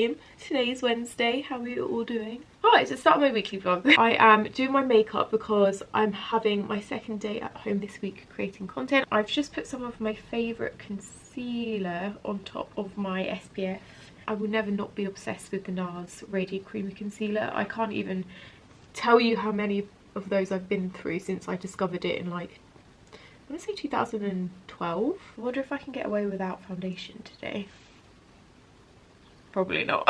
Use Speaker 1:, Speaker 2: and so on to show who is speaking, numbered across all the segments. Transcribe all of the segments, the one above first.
Speaker 1: game. Today's Wednesday. How are you all doing? Alright, so start my weekly vlog. I am doing my makeup because I'm having my second day at home this week creating content. I've just put some of my favourite concealer on top of my SPF. I will never not be obsessed with the NARS Radiant Creamy Concealer. I can't even tell you how many of those I've been through since I discovered it in like, I want to say 2012. I wonder if I can get away without foundation today. Probably not.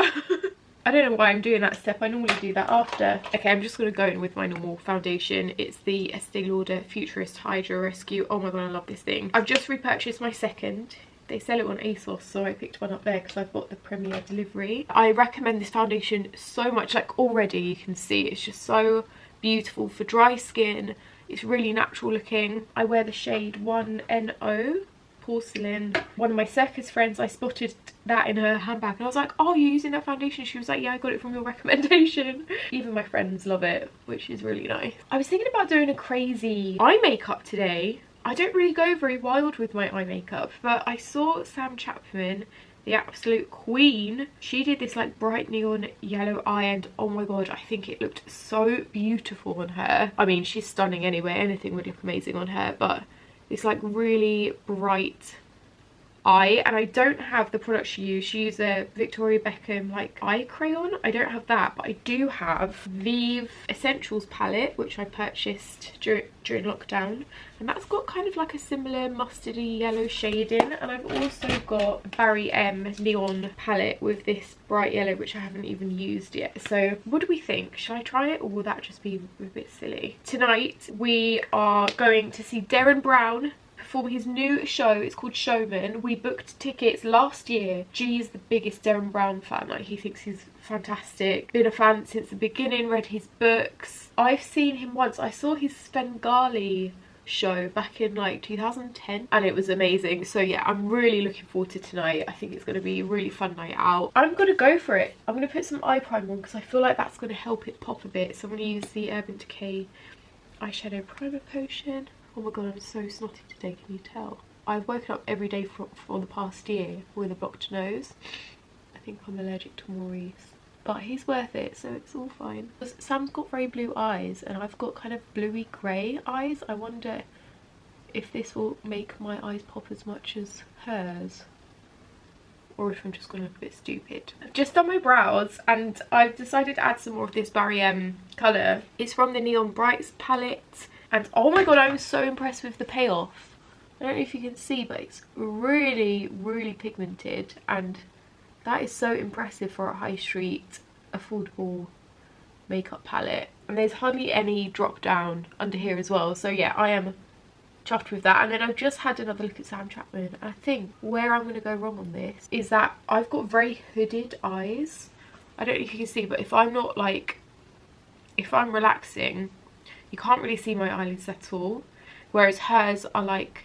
Speaker 1: I don't know why I'm doing that step. I normally do that after. Okay, I'm just going to go in with my normal foundation. It's the Estee Lauder Futurist Hydra Rescue. Oh my god, I love this thing. I've just repurchased my second. They sell it on ASOS, so I picked one up there because I've got the Premier delivery. I recommend this foundation so much. Like, already you can see it's just so beautiful for dry skin. It's really natural looking. I wear the shade 1NO Porcelain. One of my circus friends, I spotted that in her handbag and I was like, oh, you're using that foundation? She was like, yeah, I got it from your recommendation. Even my friends love it, which is really nice. I was thinking about doing a crazy eye makeup today. I don't really go very wild with my eye makeup, but I saw Sam Chapman, the absolute queen. She did this like bright neon yellow eye and oh my god, I think it looked so beautiful on her. I mean, she's stunning anyway, anything would look amazing on her, but it's like really bright eye, and I don't have the product she used. She used a Victoria Beckham like eye crayon. I don't have that, but I do have Vive Essentials palette, which I purchased during lockdown, and that's got kind of like a similar mustardy yellow shade in. And I've also got Barry M neon palette with this bright yellow, which I haven't even used yet. So what do we think? Should I try it, or will that just be a bit silly? Tonight we are going to see Derren Brown for his new show. It's called Showman. We booked tickets last year. G is the biggest Derren Brown fan. Like, he thinks he's fantastic. Been a fan since the beginning, read his books. I've seen him once. I saw his Svengali show back in like 2010 and it was amazing. So yeah, I'm really looking forward to tonight. I think it's going to be a really fun night out. I'm going to go for it. I'm going to put some eye primer on because I feel like that's going to help it pop a bit. So I'm going to use the Urban Decay eyeshadow primer potion. Oh my god, I'm so snotty today, can you tell? I've woken up every day for the past year with a blocked nose. I think I'm allergic to Maurice. But he's worth it, so it's all fine. Sam's got very blue eyes and I've got kind of bluey grey eyes. I wonder if this will make my eyes pop as much as hers, or if I'm just going to look a bit stupid. I've just done my brows and I've decided to add some more of this Barry M colour. It's from the Neon Brights palette. And oh my god, I'm so impressed with the payoff. I don't know if you can see, but it's really, really pigmented. And that is so impressive for a high street, affordable makeup palette. And there's hardly any drop down under here as well. So yeah, I am chuffed with that. And then I've just had another look at Sam Chapman. I think where I'm going to go wrong on this is that I've got very hooded eyes. I don't know if you can see, but if I'm not like, if I'm relaxing, you can't really see my eyelids at all, whereas hers are like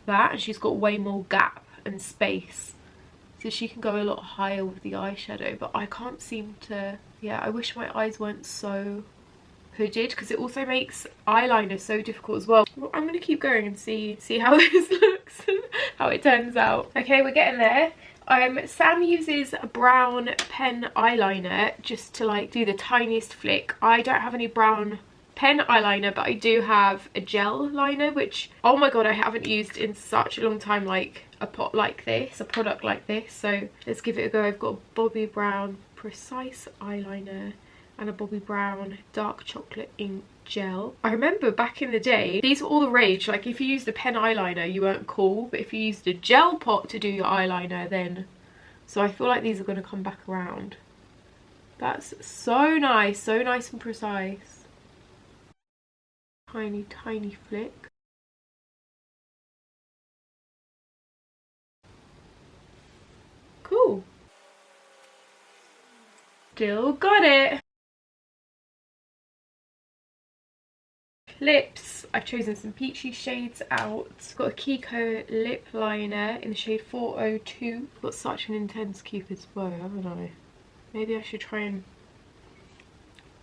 Speaker 1: that, and she's got way more gap and space, so she can go a lot higher with the eyeshadow. But I can't seem to, yeah, I wish my eyes weren't so hooded because it also makes eyeliner so difficult as well. I'm going to keep going and see how this looks, how it turns out. Okay, we're getting there. Sam uses a brown pen eyeliner just to like do the tiniest flick. I don't have any brown pen eyeliner, but I do have a gel liner, which, oh my god, I haven't used in such a long time, like a pot like this, a product like this. So let's give it a go. I've got a Bobbi Brown Precise eyeliner and a Bobbi Brown Dark Chocolate Ink gel. I remember back in the day, these were all the rage. Like, if you used a pen eyeliner, you weren't cool, but if you used a gel pot to do your eyeliner, then... So I feel like these are going to come back around. That's so nice and precise. Tiny, tiny flick. Cool. Still got it. Lips, I've chosen some peachy shades out. Got a Kiko lip liner in the shade 402. Got such an intense Cupid's bow, haven't I? Maybe I should try and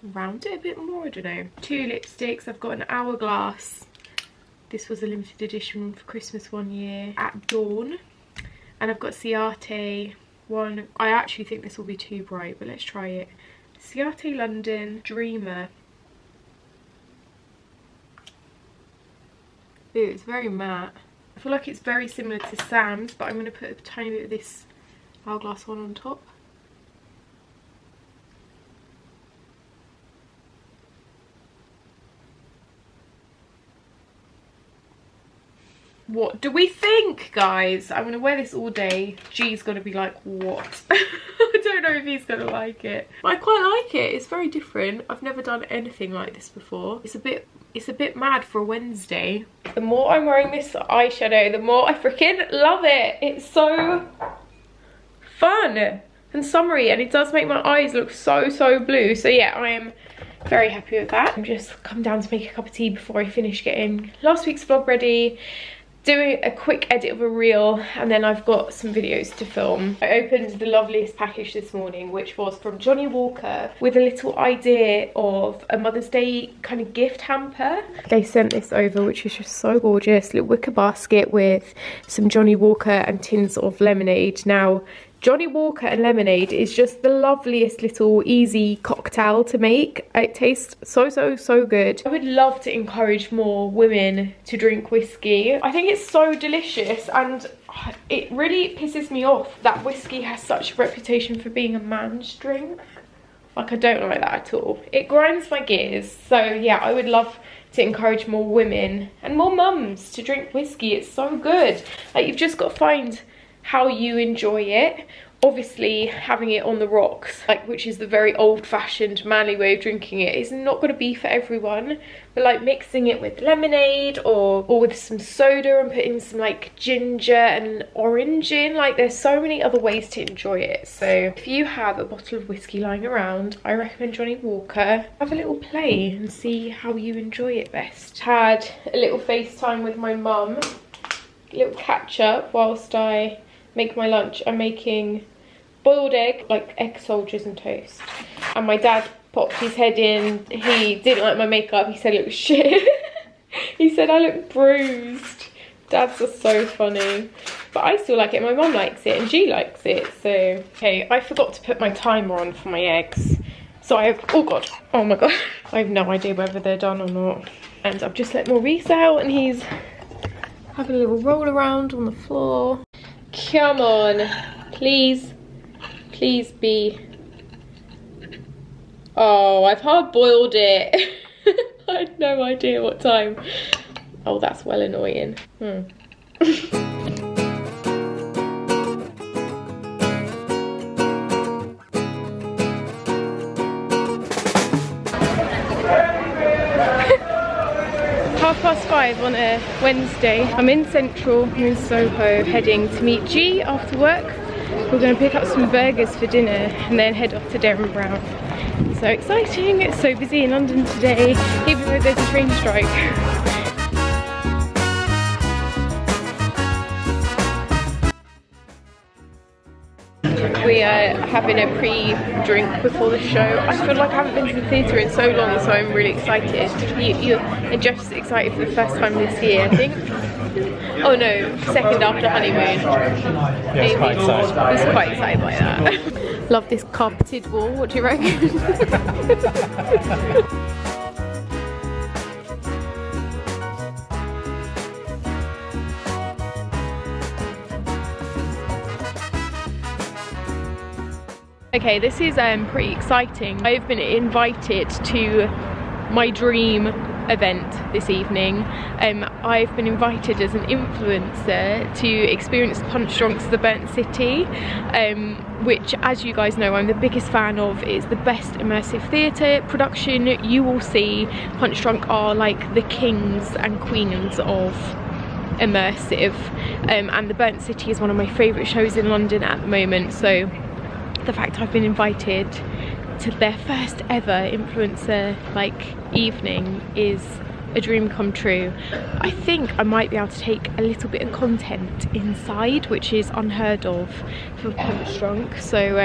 Speaker 1: round it a bit more, I don't know. Two lipsticks. I've got an Hourglass. This was a limited edition for Christmas one year at Dawn. And I've got Ciate one. I actually think this will be too bright, but let's try it. Ciate London Dreamer. Ooh, it's very matte. I feel like it's very similar to Sam's, but I'm going to put a tiny bit of this Hourglass one on top. What do we think, guys? I'm going to wear this all day. G's going to be like, what? I don't know if he's going to like it. I quite like it. It's very different. I've never done anything like this before. It's a bit mad for a Wednesday. The more I'm wearing this eyeshadow, the more I freaking love it. It's so fun and summery, and it does make my eyes look so blue. So yeah, I am very happy with that. I'm just come down to make a cup of tea before I finish getting last week's vlog ready, doing a quick edit of a reel, and then I've got some videos to film. I opened the loveliest package this morning, which was from Johnny Walker, with a little idea of a Mother's Day kind of gift hamper. They sent this over, which is just so gorgeous. Little wicker basket with some Johnny Walker and tins of lemonade. Now, Johnny Walker and lemonade is just the loveliest little easy cocktail to make. It tastes so good. I would love to encourage more women to drink whiskey. I think it's so delicious, and it really pisses me off that whiskey has such a reputation for being a man's drink. Like, I don't like that at all. It grinds my gears. So yeah, I would love to encourage more women and more mums to drink whiskey. It's so good. Like, you've just got to find how you enjoy it. Obviously, having it on the rocks, like, which is the very old-fashioned manly way of drinking it, is not going to be for everyone. But like mixing it with lemonade or with some soda and putting some like ginger and orange in, like, there's so many other ways to enjoy it. So if you have a bottle of whiskey lying around, I recommend Johnny Walker. Have a little play and see how you enjoy it best. Had a little FaceTime with my mum, a little catch up whilst I make my lunch. I'm making boiled egg, like egg soldiers and toast. And my dad popped his head in. He didn't like my makeup. He said it was shit. He said I look bruised. Dads are so funny. But I still like it. My mum likes it and G likes it. So, okay, I forgot to put my timer on for my eggs. So I have, oh god, oh my god. I have no idea whether they're done or not. And I've just let Maurice out and he's having a little roll around on the floor. Come on, please be. Oh, I've hard boiled it. I had no idea what time. Oh, that's well annoying. 5:30 on a Wednesday. I'm in Central, I'm in Soho, heading to meet G after work. We're going to pick up some burgers for dinner and then head off to Derren Brown. So exciting! It's so busy in London today, even though there's a train strike. We are having a pre-drink before the show. I feel like I haven't been to the theatre in so long, so I'm really excited. You are just excited for the first time this year, I think. Oh no, second after honeymoon.
Speaker 2: Yeah, it's quite excited.
Speaker 1: I was quite excited by that. Love this carpeted wall, what do you reckon? Okay, this is pretty exciting. I've been invited to my dream event this evening. I've been invited as an influencer to experience Punch Drunk's The Burnt City, which, as you guys know, I'm the biggest fan of. It's the best immersive theatre production you will see. Punch Drunk are like the kings and queens of immersive, and The Burnt City is one of my favourite shows in London at the moment. So the fact I've been invited to their first ever influencer evening is a dream come true. I think I might be able to take a little bit of content inside, which is unheard of for Punch Drunk. So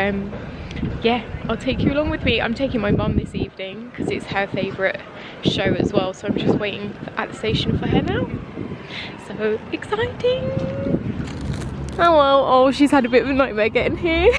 Speaker 1: yeah, I'll take you along with me. I'm taking my mum this evening because it's her favourite show as well, so I'm just waiting at the station for her now. So exciting! Hello. Oh, she's had a bit of a nightmare getting here.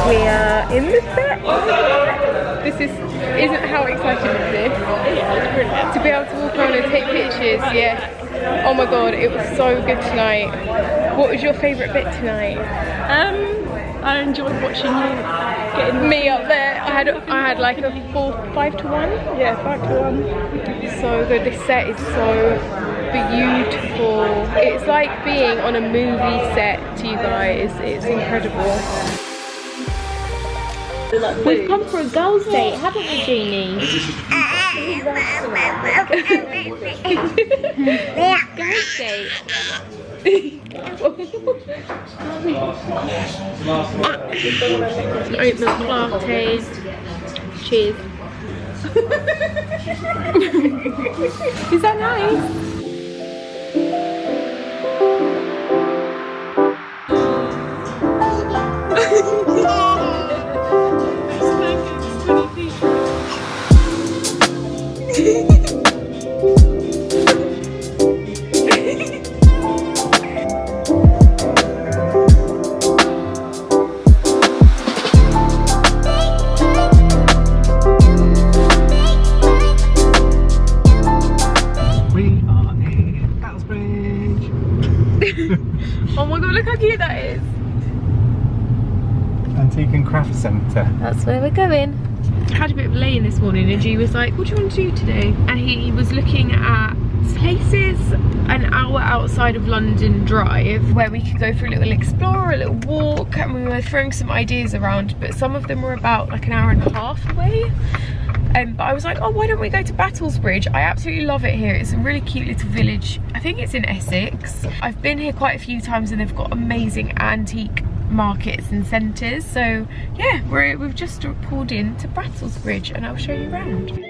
Speaker 1: We are in the set. Isn't how exciting is this? To be able to walk around and take pictures, yeah. Oh my god, it was so good tonight. What was your favourite bit tonight?
Speaker 3: I enjoyed watching you getting
Speaker 1: me up there. I had like a 5 to 1.
Speaker 3: Yeah, 5 to 1.
Speaker 1: So good. This set is so beautiful. It's like being on a movie set to you guys. It's incredible.
Speaker 3: We've come for a girls' date, haven't we, Jeannie? Girls' date.
Speaker 1: Oat milk latte. Cheers. Is that nice? Oh my god, look how cute that is.
Speaker 2: Antique and Craft Centre.
Speaker 1: That's where we're going. I had a bit of a lay-in this morning and G was like, what do you want to do today? And he was looking at places an hour outside of London Drive where we could go for a little explore, a little walk, and we were throwing some ideas around, but some of them were about like an hour and a half away. But I was like, oh, why don't we go to Battlesbridge? I absolutely love it here. It's a really cute little village. I think it's in Essex. I've been here quite a few times and they've got amazing antique markets and centres. So yeah, we've just pulled in to Battlesbridge and I'll show you around.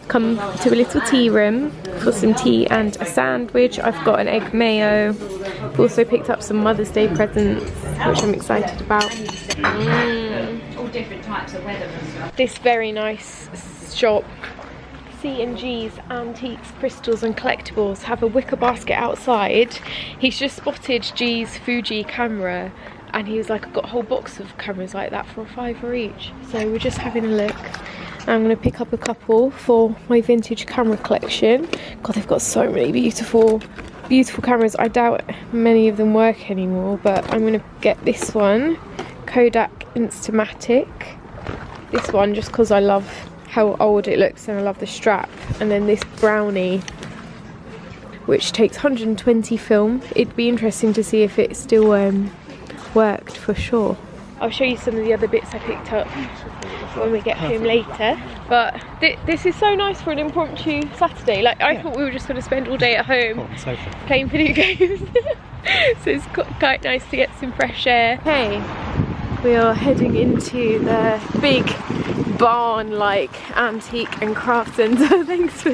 Speaker 1: Come to a little tea room for some tea and a sandwich. I've got an egg mayo. I've also picked up some Mother's Day presents, which I'm excited about.
Speaker 3: All different types of weather and stuff.
Speaker 1: This very nice shop, C&G's Antiques, Crystals and Collectibles, have a wicker basket outside. He's just spotted G's Fuji camera and he was like, I've got a whole box of cameras like that for a £5 each. So we're just having a look. I'm going to pick up a couple for my vintage camera collection. God, they've got so many beautiful cameras. I doubt many of them work anymore, but I'm going to get this one, Kodak Instamatic. This one just because I love how old it looks and I love the strap. And then this Brownie, which takes 120 film. It'd be interesting to see if it still worked for sure. I'll show you some of the other bits I picked up when we get home later. But this is so nice for an impromptu Saturday. Like I thought we were just going to spend all day at home playing video games. So it's quite nice to get some fresh air. Hey, we are heading into the big barn-like antique and craft centre. Thanks for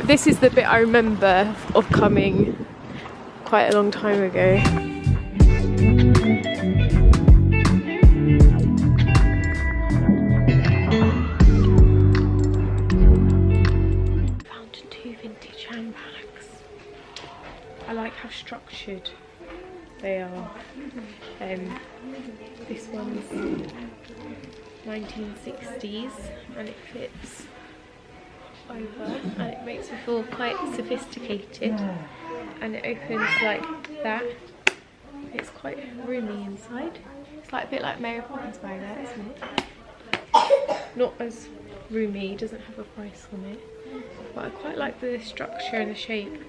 Speaker 1: this is the bit I remember of coming quite a long time ago. Found 2 vintage handbags. I like how structured They are. This one's 1960s and it fits over and it makes me feel quite sophisticated, and it opens like that. It's quite roomy inside. It's like a bit like Mary Poppins bag there, isn't it? Not as roomy, doesn't have a price on it, but I quite like the structure and the shape.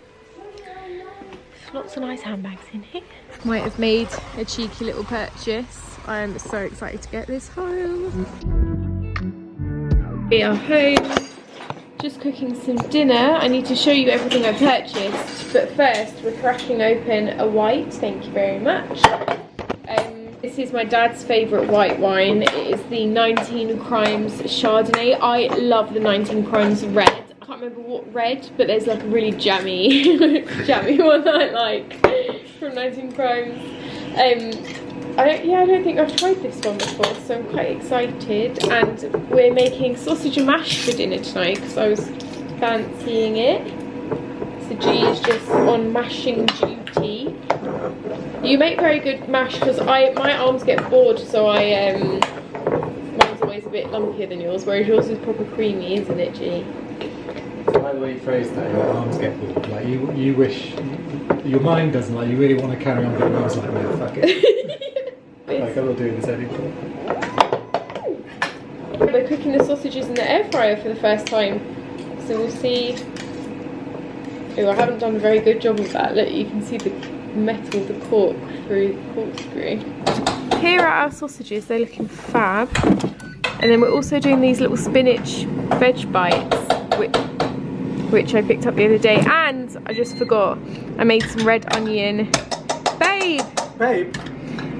Speaker 1: There's lots of nice handbags in here. Might have made a cheeky little purchase. I am so excited to get this home. We are home, just cooking some dinner. I need to show you everything I purchased, but first we're cracking open a white. Thank you very much. This is my dad's favourite white wine. It is the 19 Crimes Chardonnay. I love the 19 Crimes red. I can't remember what red, but there's like a really jammy, jammy one that I like from 19 Crimes. I don't think I've tried this one before, so I'm quite excited. And we're making sausage and mash for dinner tonight because I was fancying it. So G is just on mashing duty. You make very good mash because my arms get bored, so mine's always a bit lumpier than yours, whereas yours is proper creamy, isn't it, G?
Speaker 2: I like the way you phrased that, your arms get bored. Like you wish, your mind doesn't, like you really want to carry on, but your arms like, no, fuck it. Like I will do this anymore.
Speaker 1: We're cooking the sausages in the air fryer for the first time, so we'll see. Oh, I haven't done a very good job of that. Look, you can see the metal, the cork through the corkscrew. Here are our sausages, they're looking fab. And then we're also doing these little spinach veg bites, which I picked up the other day. And I just forgot, I made some red onion. Babe!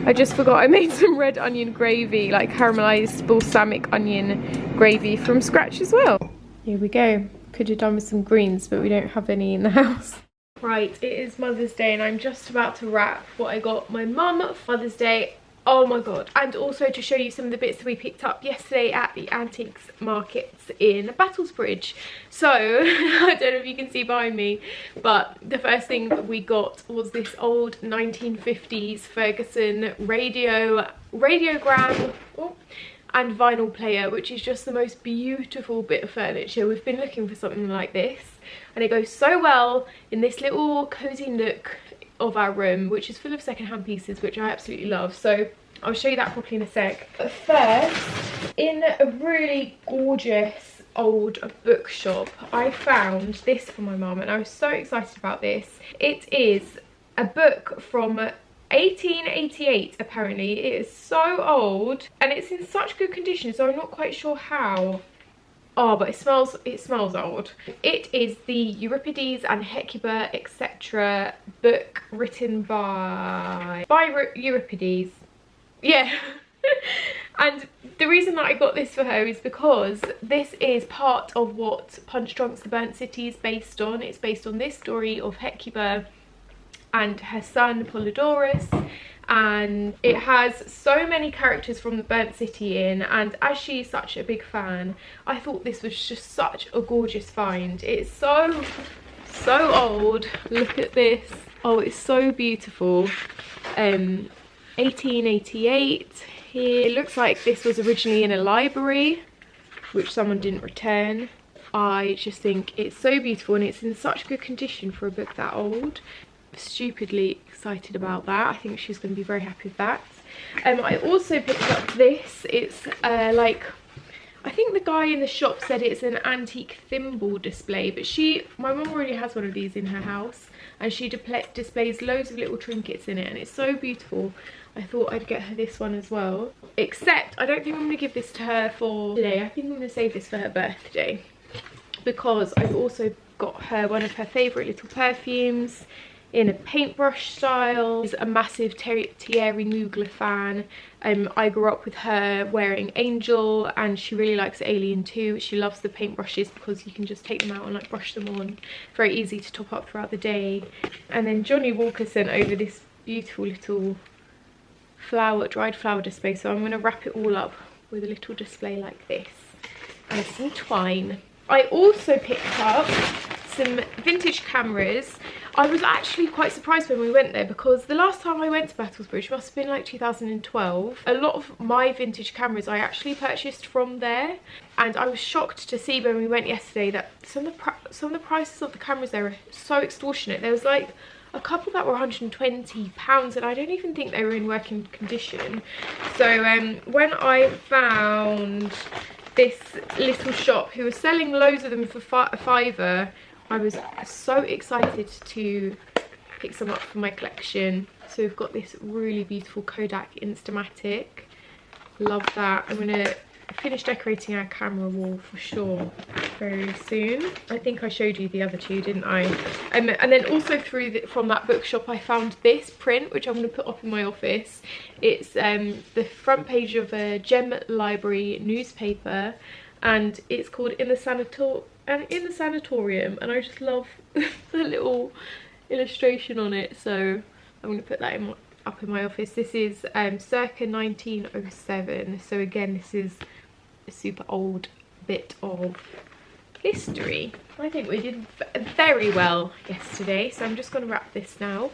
Speaker 1: I just forgot I made some red onion gravy, like caramelised balsamic onion gravy from scratch as well. Here we go. Could have done with some greens, but we don't have any in the house. Right, it is Mother's Day and I'm just about to wrap what I got my mum for Mother's Day. Oh my god. And also to show you some of the bits that we picked up yesterday at the antiques markets in Battlesbridge. So, I don't know if you can see behind me, but the first thing that we got was this old 1950s Ferguson radiogram and vinyl player, which is just the most beautiful bit of furniture. We've been looking for something like this, and it goes so well in this little cozy nook of our room, which is full of secondhand pieces, which I absolutely love. So I'll show you that properly in a sec. But first, in a really gorgeous old bookshop, I found this for my mum, and I was so excited about this. It is a book from 1888 apparently. It is so old and it's in such good condition, so I'm not quite sure how. Oh, but it smells old. It is the Euripides and Hecuba etc. book written by Euripides. Yeah. And the reason that I got this for her is because this is part of what Punch Drunk's The Burnt City is based on. It's based on this story of Hecuba and her son Polydorus, and it has so many characters from the Burnt City in, and as she is such a big fan, I thought this was just such a gorgeous find. It's so old. Look at this. Oh, it's so beautiful. 1888 here. It looks like this was originally in a library, which someone didn't return. I just think it's so beautiful and it's in such good condition for a book that old. Stupidly excited about that. I think she's going to be very happy with that. I also picked up this. It's like, I think the guy in the shop said it's an antique thimble display, but my mum already has one of these in her house, and she displays loads of little trinkets in it, and it's so beautiful. I thought I'd get her this one as well, except I don't think I'm going to give this to her for today. I think I'm going to save this for her birthday, because I've also got her one of her favourite little perfumes in a paintbrush style. She's a massive Thierry Mugler fan. I grew up with her wearing Angel, and she really likes Alien too. She loves the paintbrushes because you can just take them out and like brush them on. Very easy to top up throughout the day. And then Johnny Walker sent over this beautiful little dried flower display, so I'm going to wrap it all up with a little display like this and some twine. I also picked up some vintage cameras. I was actually quite surprised when we went there, because the last time I went to Battlesbridge must have been like 2012. A lot of my vintage cameras I actually purchased from there, and I was shocked to see when we went yesterday that some of the prices of the cameras there are so extortionate. There was like a couple that were £120, and I don't even think they were in working condition. So when I found this little shop who was selling loads of them for a £5, I was so excited to pick some up for my collection. So we've got this really beautiful Kodak Instamatic. Love that. I'm going to finish decorating our camera wall for sure very soon. I think I showed you the other two, didn't I? And then also from that bookshop I found this print, which I'm going to put up in my office. It's the front page of a Gem Library newspaper, and it's called In the Sanatorium, and I just love the little illustration on it, so I'm going to put that up in my office. This is circa 1907, so again this is a super old bit of history. I think we did very well yesterday, so I'm just going to wrap this now.